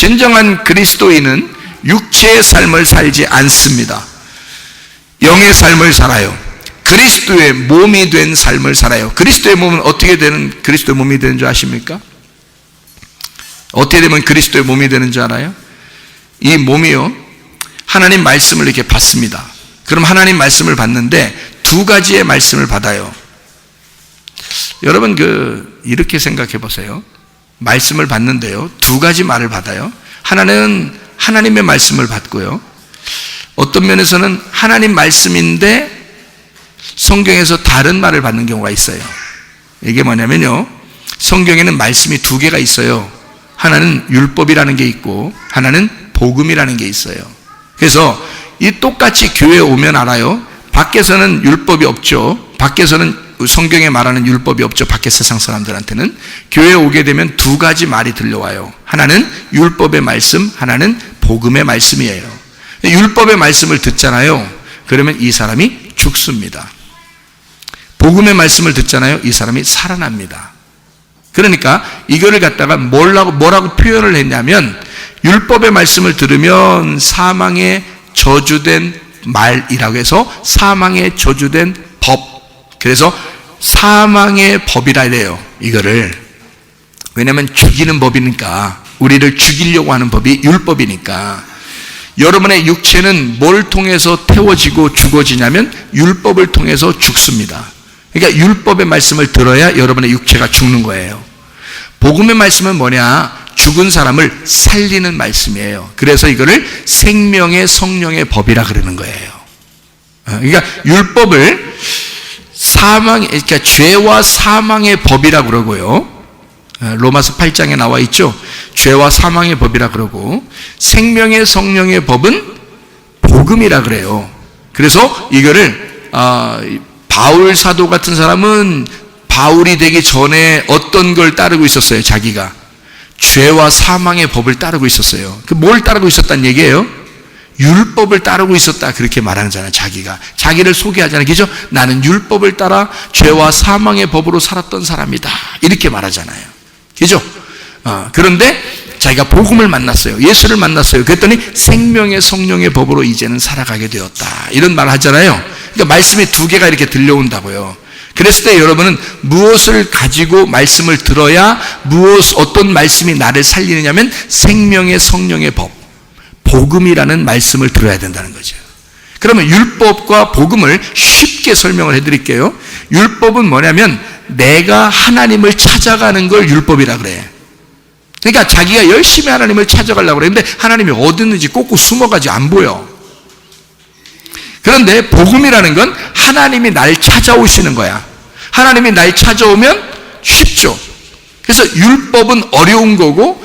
진정한 그리스도인은 육체의 삶을 살지 않습니다. 영의 삶을 살아요. 그리스도의 몸이 된 삶을 살아요. 그리스도의 몸은 어떻게 되는 그리스도의 몸이 되는 줄 아십니까? 어떻게 되면 그리스도의 몸이 되는 줄 알아요? 이 몸이요, 하나님 말씀을 이렇게 받습니다. 그럼 하나님 말씀을 받는데 두 가지의 말씀을 받아요. 여러분 이렇게 생각해 보세요. 말씀을 받는데요, 두 가지 말을 받아요. 하나는 하나님의 말씀을 받고요, 어떤 면에서는 하나님 말씀인데 성경에서 다른 말을 받는 경우가 있어요. 이게 뭐냐면요, 성경에는 말씀이 두 개가 있어요. 하나는 율법이라는 게 있고 하나는 복음이라는 게 있어요. 그래서 이 똑같이 교회에 오면 알아요. 밖에서는 율법이 없죠. 밖에서는 성경에 말하는 율법이 없죠. 밖에 세상 사람들한테는. 교회에 오게 되면 두 가지 말이 들려와요. 하나는 율법의 말씀, 하나는 복음의 말씀이에요. 율법의 말씀을 듣잖아요. 그러면 이 사람이 죽습니다. 복음의 말씀을 듣잖아요. 이 사람이 살아납니다. 그러니까 이거를 갖다가 뭐라고 표현을 했냐면, 율법의 말씀을 들으면 사망에 저주된 말이라고 해서 사망에 저주된 법, 그래서 사망의 법이라 이래요. 이거를. 왜냐하면 죽이는 법이니까, 우리를 죽이려고 하는 법이 율법이니까. 여러분의 육체는 뭘 통해서 태워지고 죽어지냐면 율법을 통해서 죽습니다. 그러니까 율법의 말씀을 들어야 여러분의 육체가 죽는 거예요. 복음의 말씀은 뭐냐? 죽은 사람을 살리는 말씀이에요. 그래서 이거를 생명의 성령의 법이라 그러는 거예요. 그러니까 율법을 그러니까 죄와 사망의 법이라 그러고요, 로마서 8장에 나와 있죠. 죄와 사망의 법이라 그러고, 생명의 성령의 법은 복음이라 그래요. 그래서 이거를 바울 사도 같은 사람은 바울이 되기 전에 어떤 걸 따르고 있었어요? 자기가 죄와 사망의 법을 따르고 있었어요. 뭘 따르고 있었다는 얘기예요? 율법을 따르고 있었다, 그렇게 말하잖아요. 자기를 소개하잖아요. 그죠? 나는 율법을 따라 죄와 사망의 법으로 살았던 사람이다, 이렇게 말하잖아요. 그죠? 그런데 자기가 복음을 만났어요. 예수를 만났어요. 그랬더니 생명의 성령의 법으로 이제는 살아가게 되었다, 이런 말을 하잖아요. 그러니까 말씀이 두 개가 이렇게 들려온다고요. 그랬을 때 여러분은 무엇을 가지고 말씀을 들어야 어떤 말씀이 나를 살리느냐면 생명의 성령의 법, 복음이라는 말씀을 들어야 된다는 거죠. 그러면 율법과 복음을 쉽게 설명을 해드릴게요. 율법은 뭐냐면 내가 하나님을 찾아가는 걸 율법이라 그래. 그러니까 자기가 열심히 하나님을 찾아가려고 그러는데 하나님이 어디 있는지 꼭꼭 숨어가지고 안 보여. 그런데 복음이라는 건 하나님이 날 찾아오시는 거야. 하나님이 날 찾아오면 쉽죠. 그래서 율법은 어려운 거고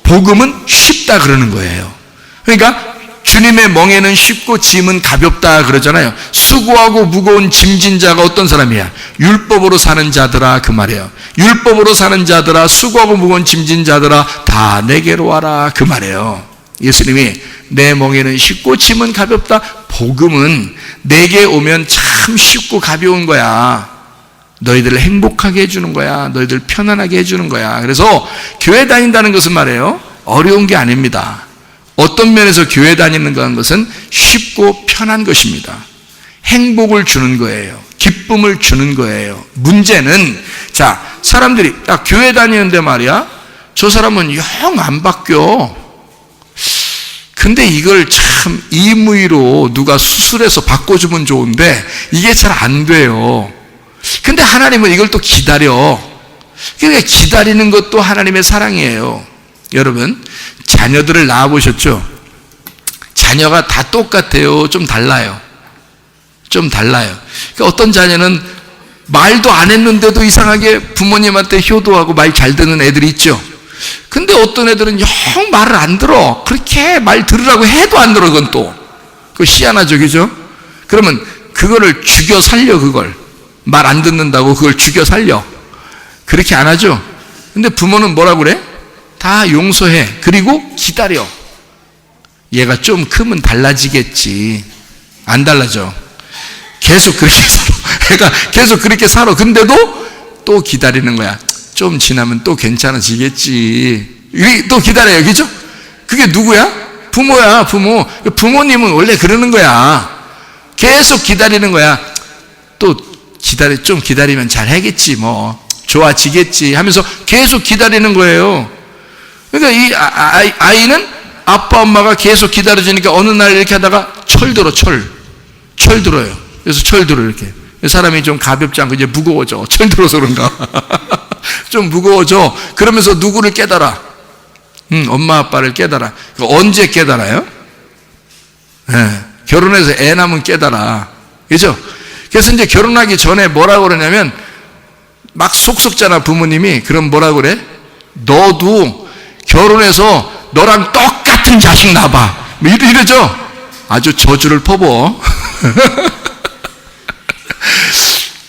복음은 쉽다 그러는 거예요. 그러니까 주님의 멍에는 쉽고 짐은 가볍다 그러잖아요. 수고하고 무거운 짐진 자가 어떤 사람이야? 율법으로 사는 자들아, 그 말이에요. 율법으로 사는 자들아, 수고하고 무거운 짐진 자들아, 다 내게로 와라, 그 말이에요. 예수님이 내 멍에는 쉽고 짐은 가볍다. 복음은 내게 오면 참 쉽고 가벼운 거야. 너희들을 행복하게 해주는 거야. 너희들 편안하게 해주는 거야. 그래서 교회 다닌다는 것은 말이에요, 어려운 게 아닙니다. 어떤 면에서 교회 다니는 것은 쉽고 편한 것입니다. 행복을 주는 거예요. 기쁨을 주는 거예요. 문제는, 사람들이 교회 다니는데 말이야, 저 사람은 영 안 바뀌어. 근데 이걸 참 임의로 누가 수술해서 바꿔주면 좋은데 이게 잘 안 돼요. 근데 하나님은 이걸 또 기다려. 그러니까 기다리는 것도 하나님의 사랑이에요. 여러분, 자녀들을 낳아보셨죠? 자녀가 다 똑같아요? 좀 달라요? 좀 달라요. 그러니까 어떤 자녀는 말도 안 했는데도 이상하게 부모님한테 효도하고 말 잘 듣는 애들이 있죠. 근데 어떤 애들은 영 말을 안 들어. 그렇게 말 들으라고 해도 안 들어. 그건 또 그거 희한하죠, 그죠? 그러면 그거를 죽여 살려. 그걸 말 안 듣는다고 그걸 죽여 살려. 그렇게 안 하죠. 근데 부모는 뭐라고 그래? 다 용서해. 그리고 기다려. 얘가 좀 크면 달라지겠지. 안 달라져. 계속 그렇게 살아. 얘가 계속 그렇게 살아. 근데도 또 기다리는 거야. 좀 지나면 또 괜찮아지겠지. 또 기다려요. 그죠? 그게 누구야? 부모야, 부모. 부모님은 원래 그러는 거야. 계속 기다리는 거야. 또 좀 기다리면 잘 하겠지, 뭐. 좋아지겠지 하면서 계속 기다리는 거예요. 그러니까 이 아이는 아빠, 엄마가 계속 기다려주니까 어느 날 이렇게 하다가 철 들어요. 그래서 철 들어, 이렇게. 사람이 좀 가볍지 않고 이제 무거워져. 철 들어서 그런가. 좀 무거워져. 그러면서 누구를 깨달아? 엄마, 아빠를 깨달아. 언제 깨달아요? 네, 결혼해서 애 낳으면 깨달아. 그죠? 그래서 이제 결혼하기 전에 뭐라고 그러냐면, 막 속 썩잖아, 부모님이. 그럼 뭐라고 그래? 너도 결혼해서 너랑 똑같은 자식 낳아봐. 뭐 이러죠? 아주 저주를 퍼부어.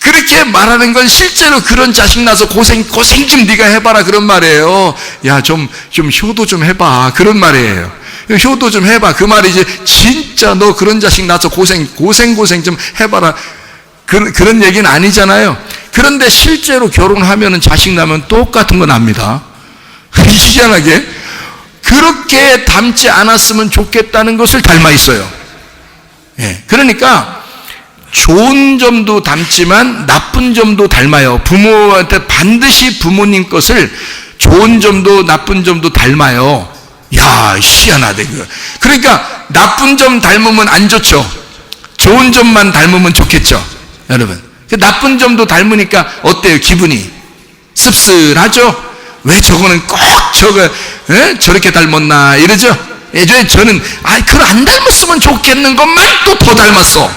그렇게 말하는 건 실제로 그런 자식 낳아서 고생 좀 네가 해봐라, 그런 말이에요. 야, 좀 효도 좀 해봐, 그런 말이에요. 효도 좀 해봐, 그 말이지. 진짜 너 그런 자식 낳아서 고생 좀 해봐라, 그런 얘기는 아니잖아요. 그런데 실제로 결혼하면 자식 낳으면 똑같은 거 납니다. 희한하게 그렇게 닮지 않았으면 좋겠다는 것을 닮아 있어요. 예, 그러니까 좋은 점도 닮지만 나쁜 점도 닮아요. 부모한테 반드시 부모님 것을 좋은 점도 나쁜 점도 닮아요. 야, 희한하대. 그러니까 나쁜 점 닮으면 안 좋죠. 좋은 점만 닮으면 좋겠죠, 여러분. 나쁜 점도 닮으니까 어때요? 기분이 씁쓸하죠? 왜 저거는 꼭 저렇게 닮았나 이러죠? 예전에 저는 그걸 안 닮았으면 좋겠는 것만 또 더 닮았어,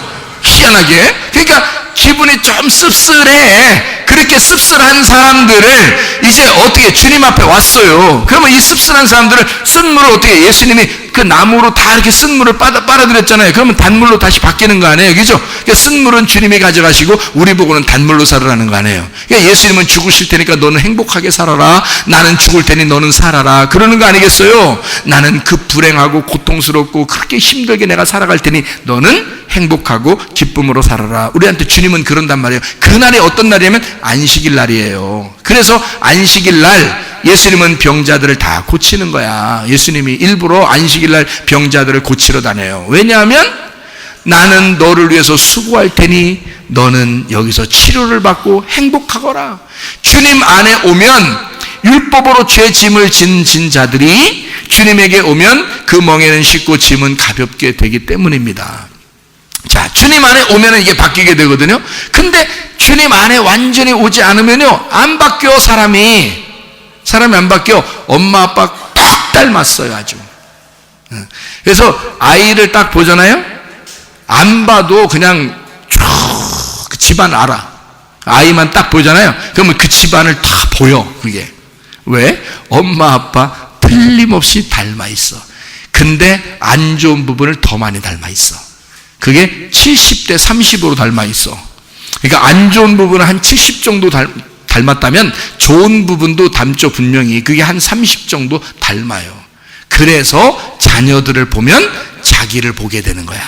희한하게. 그러니까 기분이 좀 씁쓸해. 그렇게 씁쓸한 사람들을 이제 어떻게 주님 앞에 왔어요. 그러면 이 씁쓸한 사람들을 쓴 물을 어떻게, 예수님이 그 나무로 다 이렇게 쓴 물을 빨아들였잖아요. 그러면 단물로 다시 바뀌는 거 아니에요, 그죠? 그러니까 쓴 물은 주님이 가져가시고 우리 보고는 단물로 살아라는 거 아니에요. 그러니까 예수님은 죽으실 테니까 너는 행복하게 살아라, 나는 죽을 테니 너는 살아라, 그러는 거 아니겠어요? 나는 그 불행하고 고통스럽고 그렇게 힘들게 내가 살아갈 테니 너는 행복하고 기쁨으로 살아라. 우리한테 주님은 그런단 말이에요. 그날이 어떤 날이냐면 안식일 날이에요. 그래서 안식일 날 예수님은 병자들을 다 고치는 거야. 예수님이 일부러 안식일 날 병자들을 고치러 다녀요. 왜냐하면 나는 너를 위해서 수고할 테니 너는 여기서 치료를 받고 행복하거라. 주님 안에 오면 율법으로 죄 짐을 진 자들이 주님에게 오면 그 멍에는 쉽고 짐은 가볍게 되기 때문입니다. 자, 주님 안에 오면 이게 바뀌게 되거든요. 근데 주님 안에 완전히 오지 않으면요, 안 바뀌어. 사람이 안 바뀌어. 엄마 아빠 딱 닮았어요, 아주. 그래서 아이를 딱 보잖아요. 안 봐도 그냥 그 집안 알아. 아이만 딱 보잖아요. 그러면 그 집안을 다 보여. 그게 왜? 엄마 아빠 틀림없이 닮아 있어. 근데 안 좋은 부분을 더 많이 닮아 있어. 그게 70대 30으로 닮아 있어. 그러니까 안 좋은 부분은 한 70 정도 닮았다면 좋은 부분도 닮죠, 분명히. 그게 한 30 정도 닮아요. 그래서 자녀들을 보면 자기를 보게 되는 거야.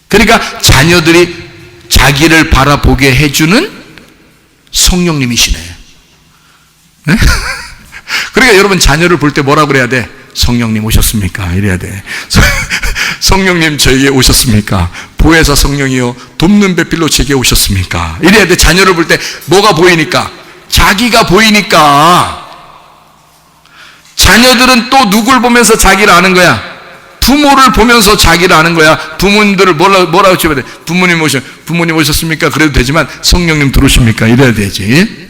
그러니까 자녀들이 자기를 바라보게 해주는 성령님이시네. 네? 그러니까 여러분 자녀를 볼 때 뭐라고 그래야 돼? 성령님 오셨습니까? 이래야 돼. 성령님 저에게 오셨습니까? 보혜사 성령이요 돕는 배필로 제게 오셨습니까? 이래야 돼. 자녀를 볼 때 뭐가 보이니까? 자기가 보이니까. 자녀들은 또 누굴 보면서 자기를 아는 거야? 부모를 보면서 자기를 아는 거야. 부모님들을 뭐라고 쳐야 돼? 부모님 오셨습니까? 그래도 되지만 성령님 들어오십니까? 이래야 되지.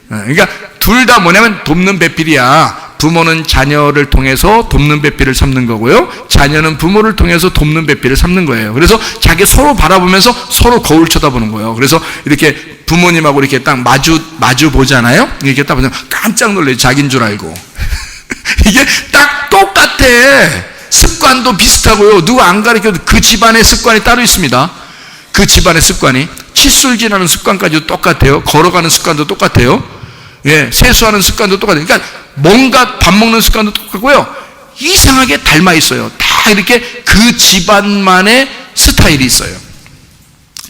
그러니까 둘 다 뭐냐면 돕는 배필이야. 부모는 자녀를 통해서 돕는 배필을 삼는 거고요, 자녀는 부모를 통해서 돕는 배필을 삼는 거예요. 그래서 자기 서로 바라보면서 서로 거울 쳐다보는 거예요. 그래서 이렇게 부모님하고 이렇게 딱 마주 보잖아요. 이렇게 딱 보면 깜짝 놀래요. 자기인 줄 알고. 이게 딱 똑같아. 습관도 비슷하고요. 누구 안 가르쳐도 그 집안의 습관이 따로 있습니다. 그 집안의 습관이 칫솔질하는 습관까지도 똑같아요. 걸어가는 습관도 똑같아요. 예, 세수하는 습관도 똑같아요. 그러니까 뭔가 밥 먹는 습관도 똑같고요. 이상하게 닮아 있어요. 다 이렇게 그 집안만의 스타일이 있어요.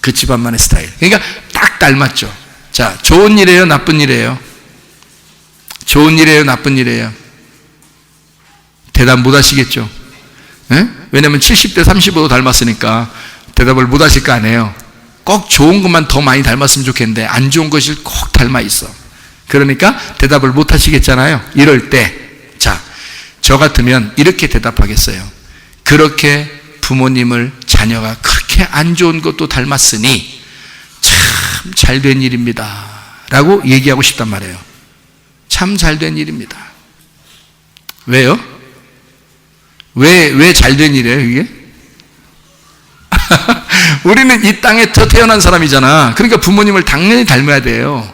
그 집안만의 스타일. 그러니까 딱 닮았죠. 자, 좋은 일이에요, 나쁜 일이에요? 좋은 일이에요, 나쁜 일이에요? 대답 못 하시겠죠? 예? 왜냐면 70대 35도 닮았으니까 대답을 못 하실 거 아니에요. 꼭 좋은 것만 더 많이 닮았으면 좋겠는데 안 좋은 것이 꼭 닮아 있어. 그러니까 대답을 못 하시겠잖아요. 이럴 때, 자, 저 같으면 이렇게 대답하겠어요. 그렇게 부모님을 자녀가 그렇게 안 좋은 것도 닮았으니 참 잘된 일입니다 라고 얘기하고 싶단 말이에요. 참 잘된 일입니다. 왜요? 왜 잘된 일이에요 이게? 우리는 이 땅에 태어난 사람이잖아. 그러니까 부모님을 당연히 닮아야 돼요.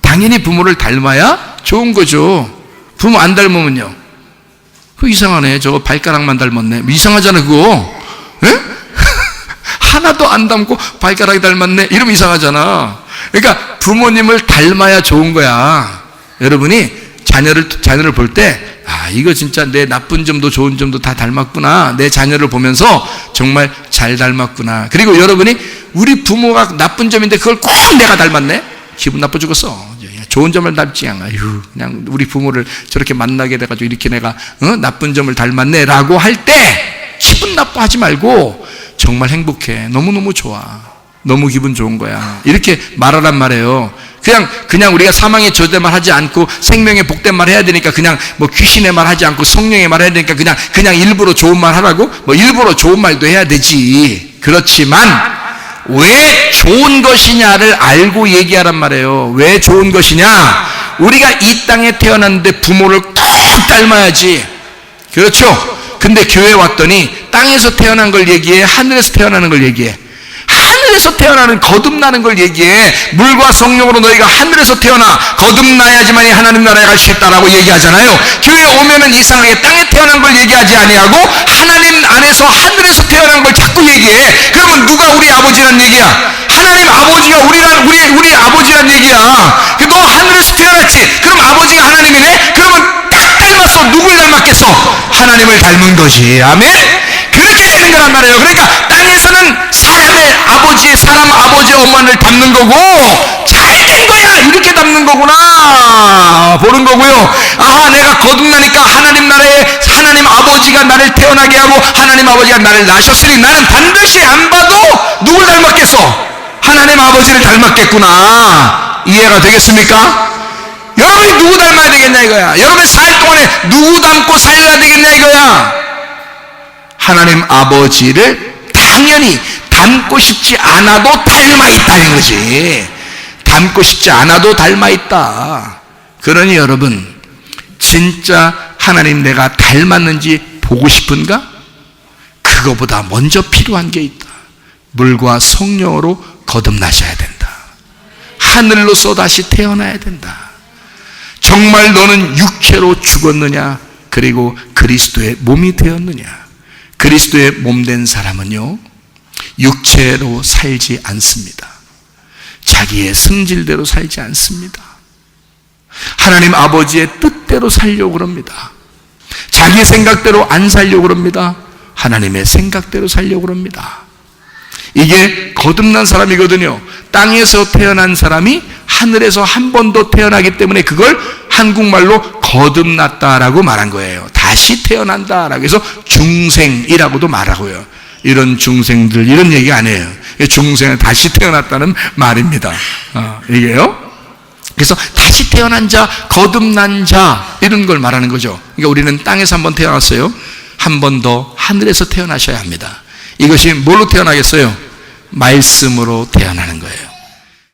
당연히 부모를 닮아야 좋은 거죠. 부모 안 닮으면요, 그거 이상하네, 저거 발가락만 닮았네, 이상하잖아 그거. 에? 하나도 안 닮고 발가락이 닮았네 이러면 이상하잖아. 그러니까 부모님을 닮아야 좋은 거야. 여러분이 자녀를 볼 때, 아, 이거 진짜 내 나쁜 점도 좋은 점도 다 닮았구나. 내 자녀를 보면서 정말 잘 닮았구나. 그리고 여러분이 우리 부모가 나쁜 점인데 그걸 꼭 내가 닮았네? 기분 나빠 죽었어. 좋은 점을 닮지 않아. 그냥 우리 부모를 저렇게 만나게 돼가지고 이렇게 내가 나쁜 점을 닮았네 라고 할 때 기분 나빠하지 말고 정말 행복해. 너무너무 좋아. 너무 기분 좋은 거야. 이렇게 말하란 말이에요. 그냥 우리가 사망의 저주말 하지 않고 생명의 복된 말 해야 되니까 그냥 뭐 귀신의 말 하지 않고 성령의 말 해야 되니까 그냥 일부러 좋은 말 하라고? 뭐 일부러 좋은 말도 해야 되지. 그렇지만 왜 좋은 것이냐를 알고 얘기하란 말이에요. 왜 좋은 것이냐? 우리가 이 땅에 태어났는데 부모를 꼭 닮아야지. 그렇죠? 근데 교회 왔더니 땅에서 태어난 걸 얘기해? 하늘에서 태어나는 걸 얘기해? 하늘에서 태어나는, 거듭나는 걸 얘기해. 물과 성령으로 너희가 하늘에서 태어나 거듭나야지만이 하나님 나라에 갈 수 있다라고 얘기하잖아요. 교회 오면은 이상하게 땅에 태어난 걸 얘기하지 아니하고 하나님 안에서 하늘에서 태어난 걸 자꾸 얘기해. 그러면 누가 우리 아버지란 얘기야? 하나님 아버지가 우리 아버지란 얘기야. 너 하늘에서 태어났지? 그럼 아버지가 하나님이네? 그러면 딱 닮았어. 누굴 닮았겠어? 하나님을 닮은 거지. 아멘? 그렇게 되는 거란 말이에요. 그러니까 땅에서는 사람 아버지 엄마를 닮는 거고, 잘된 거야 이렇게 닮는 거구나 보는 거고요. 아, 내가 거듭나니까 하나님 나라에 하나님 아버지가 나를 태어나게 하고 하나님 아버지가 나를 낳으셨으니 나는 반드시 안 봐도 누굴 닮았겠어? 하나님 아버지를 닮았겠구나. 이해가 되겠습니까? 여러분이 누구 닮아야 되겠냐 이거야. 여러분이 살 동안에 누구 닮고 살아야 되겠냐 이거야. 하나님 아버지를 당연히 닮고 싶지 않아도 닮아 있다는 거지. 닮고 싶지 않아도 닮아 있다. 그러니 여러분, 진짜 하나님 내가 닮았는지 보고 싶은가? 그거보다 먼저 필요한 게 있다. 물과 성령으로 거듭나셔야 된다. 하늘로서 다시 태어나야 된다. 정말 너는 육체로 죽었느냐? 그리고 그리스도의 몸이 되었느냐? 그리스도의 몸 된 사람은요, 육체로 살지 않습니다. 자기의 승질대로 살지 않습니다. 하나님 아버지의 뜻대로 살려고 그럽니다. 자기 생각대로 안 살려고 그럽니다. 하나님의 생각대로 살려고 그럽니다. 이게 거듭난 사람이거든요. 땅에서 태어난 사람이 하늘에서 한 번 더 태어나기 때문에 그걸 한국말로 거듭났다라고 말한 거예요. 다시 태어난다라고 해서 중생이라고도 말하고요. 이런 중생들 이런 얘기 안 해요. 중생은 다시 태어났다는 말입니다. 이게요. 그래서 다시 태어난 자, 거듭난 자 이런 걸 말하는 거죠. 그러니까 우리는 땅에서 한 번 태어났어요. 한 번 더 하늘에서 태어나셔야 합니다. 이것이 뭘로 태어나겠어요? 말씀으로 태어나는 거예요.